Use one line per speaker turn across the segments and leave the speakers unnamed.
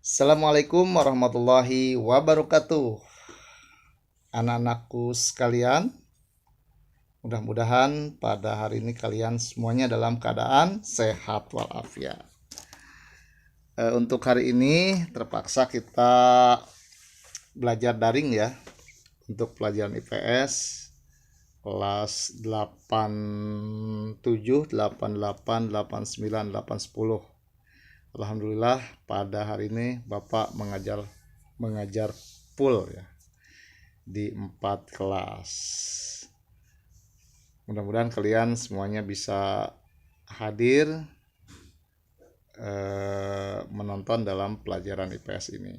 Assalamualaikum warahmatullahi wabarakatuh. Anak-anakku sekalian, mudah-mudahan pada hari ini kalian semuanya dalam keadaan sehat walafiat. Untuk hari ini terpaksa kita belajar daring ya. Untuk pelajaran IPS kelas 87, 88, 89, 8, 10. Alhamdulillah pada hari ini Bapak mengajar full ya di 4 kelas. Mudah-mudahan kalian semuanya bisa hadir menonton dalam pelajaran IPS ini.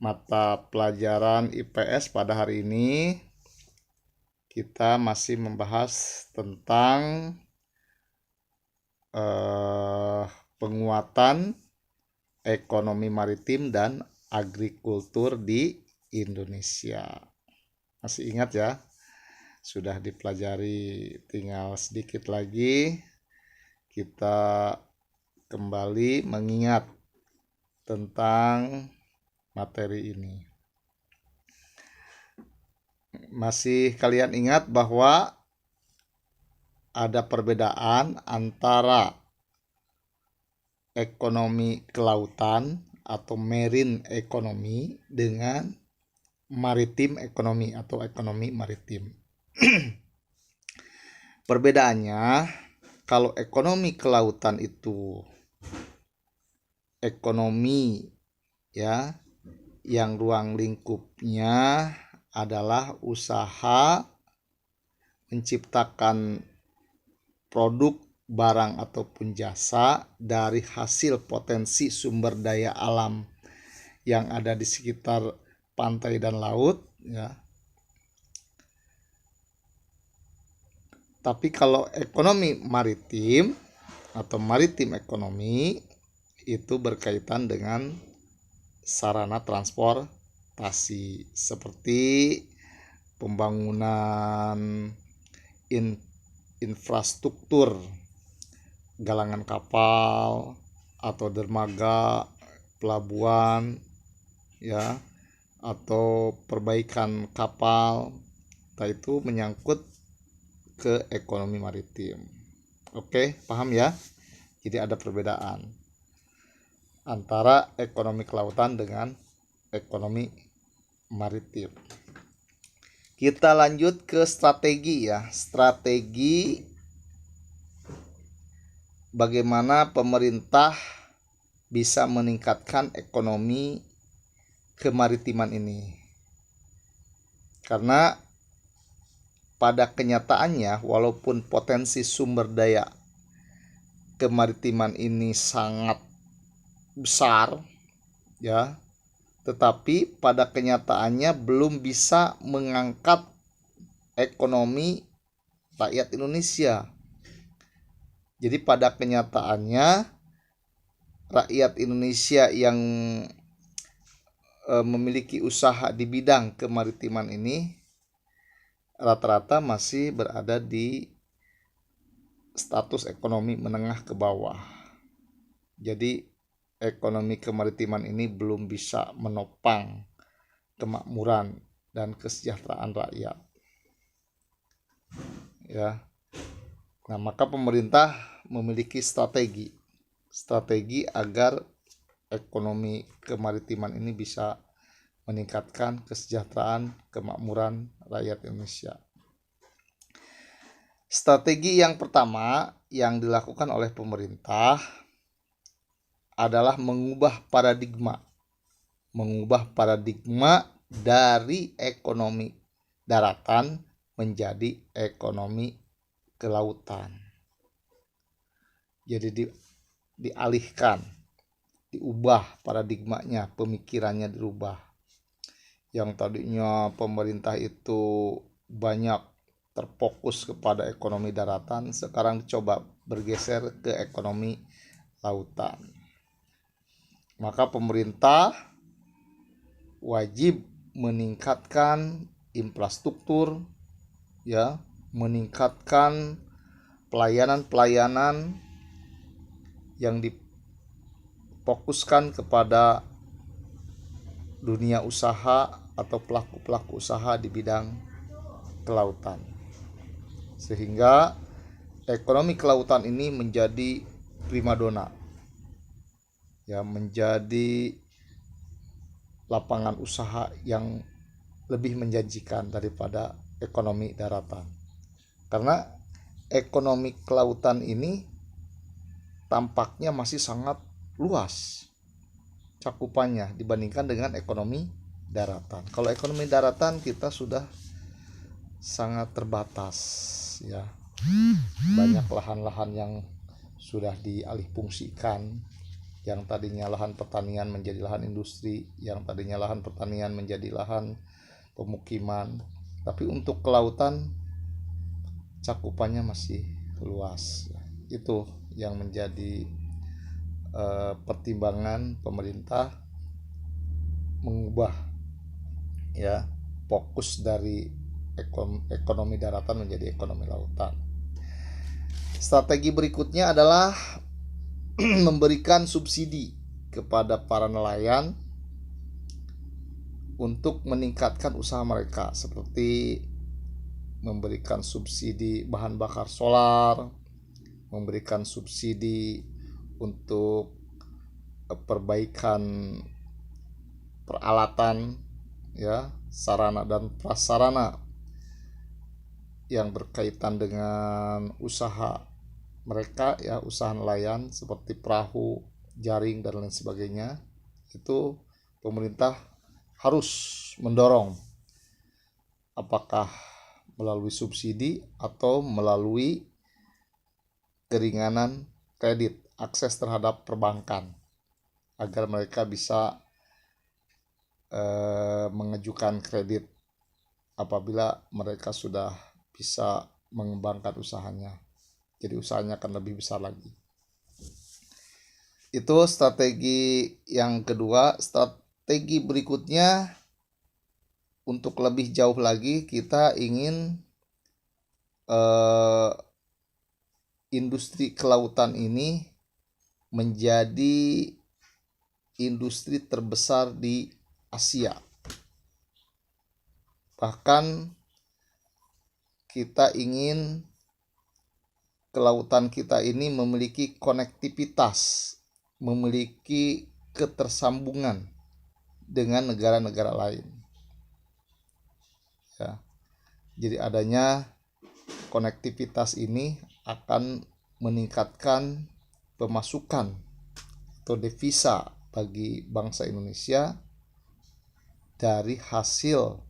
Mata pelajaran IPS pada hari ini kita masih membahas tentang penguatan ekonomi maritim dan agrikultur di Indonesia. Masih ingat ya? Sudah dipelajari, tinggal sedikit lagi kita kembali mengingat tentang materi ini. Masih kalian ingat bahwa ada perbedaan antara ekonomi kelautan atau marine ekonomi dengan maritim ekonomi atau ekonomi maritim. Perbedaannya, kalau ekonomi kelautan itu ekonomi ya yang ruang lingkupnya adalah usaha menciptakan produk, barang ataupun jasa dari hasil potensi sumber daya alam yang ada di sekitar pantai dan laut ya. Tapi kalau ekonomi maritim atau maritim ekonomi itu berkaitan dengan sarana transportasi seperti pembangunan infrastruktur galangan kapal atau dermaga, pelabuhan ya, atau perbaikan kapal. Itu menyangkut ke ekonomi maritim. Oke, paham ya? Jadi ada perbedaan antara ekonomi kelautan dengan ekonomi maritim. Kita lanjut ke strategi ya. Strategi bagaimana pemerintah bisa meningkatkan ekonomi kemaritiman ini. Karena pada kenyataannya walaupun potensi sumber daya kemaritiman ini sangat besar ya, tetapi pada kenyataannya belum bisa mengangkat ekonomi rakyat Indonesia. Jadi pada kenyataannya rakyat Indonesia yang memiliki usaha di bidang kemaritiman ini rata-rata masih berada di status ekonomi menengah ke bawah. Jadi ekonomi kemaritiman ini belum bisa menopang kemakmuran dan kesejahteraan rakyat. Ya. Nah, maka pemerintah memiliki strategi agar ekonomi kemaritiman ini bisa meningkatkan kesejahteraan kemakmuran rakyat Indonesia. Strategi yang pertama yang dilakukan oleh pemerintah adalah mengubah paradigma dari ekonomi daratan menjadi ekonomi kelautan. Jadi dialihkan, diubah paradigmanya, pemikirannya dirubah. Yang tadinya pemerintah itu banyak terfokus kepada ekonomi daratan, sekarang coba bergeser ke ekonomi lautan. Maka pemerintah wajib meningkatkan infrastruktur ya, meningkatkan pelayanan-pelayanan yang fokuskan kepada dunia usaha atau pelaku-pelaku usaha di bidang kelautan, sehingga ekonomi kelautan ini menjadi primadona, ya, menjadi lapangan usaha yang lebih menjanjikan daripada ekonomi daratan. Karena ekonomi kelautan ini tampaknya masih sangat luas cakupannya dibandingkan dengan ekonomi daratan. Kalau ekonomi daratan kita sudah sangat terbatas, ya. Banyak lahan-lahan yang sudah dialihfungsikan, yang tadinya lahan pertanian menjadi lahan industri, yang tadinya lahan pertanian menjadi lahan pemukiman. Tapi untuk kelautan cakupannya masih luas. Itu yang menjadi pertimbangan pemerintah mengubah, ya, fokus dari ekonomi daratan menjadi ekonomi lautan. Strategi berikutnya adalah memberikan subsidi kepada para nelayan untuk meningkatkan usaha mereka, seperti memberikan subsidi bahan bakar solar, memberikan subsidi untuk perbaikan peralatan, ya, sarana dan prasarana yang berkaitan dengan usaha mereka, ya, usaha nelayan seperti perahu, jaring dan lain sebagainya. Itu pemerintah harus mendorong, apakah melalui subsidi atau melalui keringanan kredit, akses terhadap perbankan, agar mereka bisa mengajukan kredit apabila mereka sudah bisa mengembangkan usahanya. Jadi usahanya akan lebih besar lagi. Itu strategi yang kedua. Strategi berikutnya, untuk lebih jauh lagi, kita ingin industri kelautan ini menjadi industri terbesar di Asia. Bahkan kita ingin kelautan kita ini memiliki konektivitas, memiliki ketersambungan dengan negara-negara lain, ya. Jadi adanya konektivitas ini akan meningkatkan pemasukan atau devisa bagi bangsa Indonesia dari hasil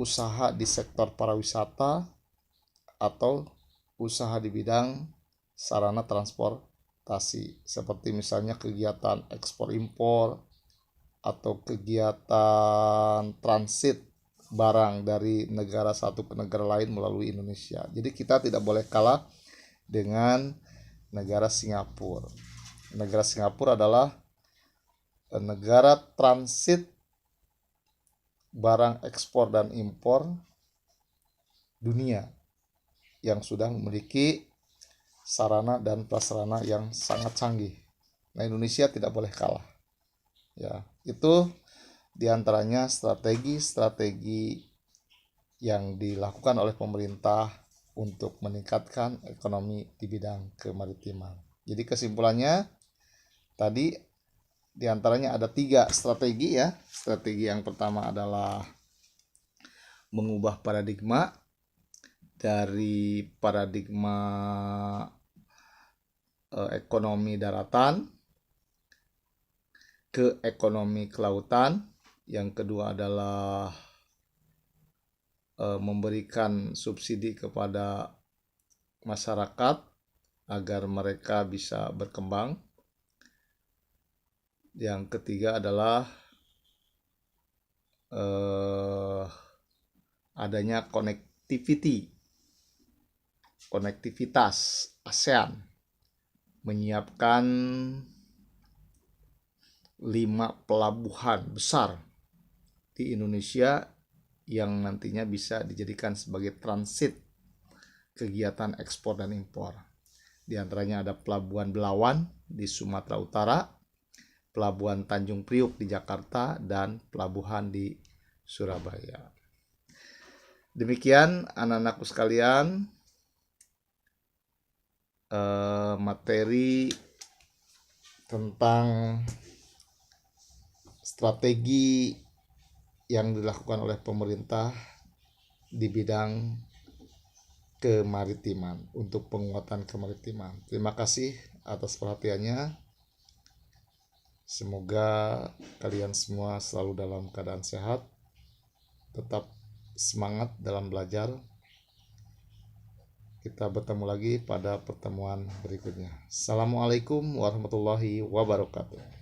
usaha di sektor pariwisata atau usaha di bidang sarana transportasi, seperti misalnya kegiatan ekspor impor atau kegiatan transit barang dari negara satu ke negara lain melalui Indonesia. Jadi kita tidak boleh kalah dengan negara Singapura. Negara Singapura adalah negara transit barang ekspor dan impor dunia yang sudah memiliki sarana dan prasarana yang sangat canggih. Nah, Indonesia tidak boleh kalah. Ya, itu diantaranya strategi-strategi yang dilakukan oleh pemerintah untuk meningkatkan ekonomi di bidang kemaritiman. Jadi kesimpulannya tadi diantaranya ada 3 strategi, ya. Strategi yang pertama adalah mengubah paradigma dari paradigma ekonomi daratan ke ekonomi kelautan. Yang kedua adalah memberikan subsidi kepada masyarakat agar mereka bisa berkembang. Yang ketiga adalah adanya konektivitas ASEAN, menyiapkan 5 pelabuhan besar di Indonesia yang nantinya bisa dijadikan sebagai transit kegiatan ekspor dan impor. Di antaranya ada Pelabuhan Belawan di Sumatera Utara, Pelabuhan Tanjung Priuk di Jakarta, dan pelabuhan di Surabaya. Demikian anak-anakku sekalian, materi tentang strategi yang dilakukan oleh pemerintah di bidang kemaritiman untuk penguatan kemaritiman. Terima kasih atas perhatiannya. Semoga kalian semua selalu dalam keadaan sehat, tetap semangat dalam belajar. Kita bertemu lagi pada pertemuan berikutnya. Assalamualaikum warahmatullahi wabarakatuh.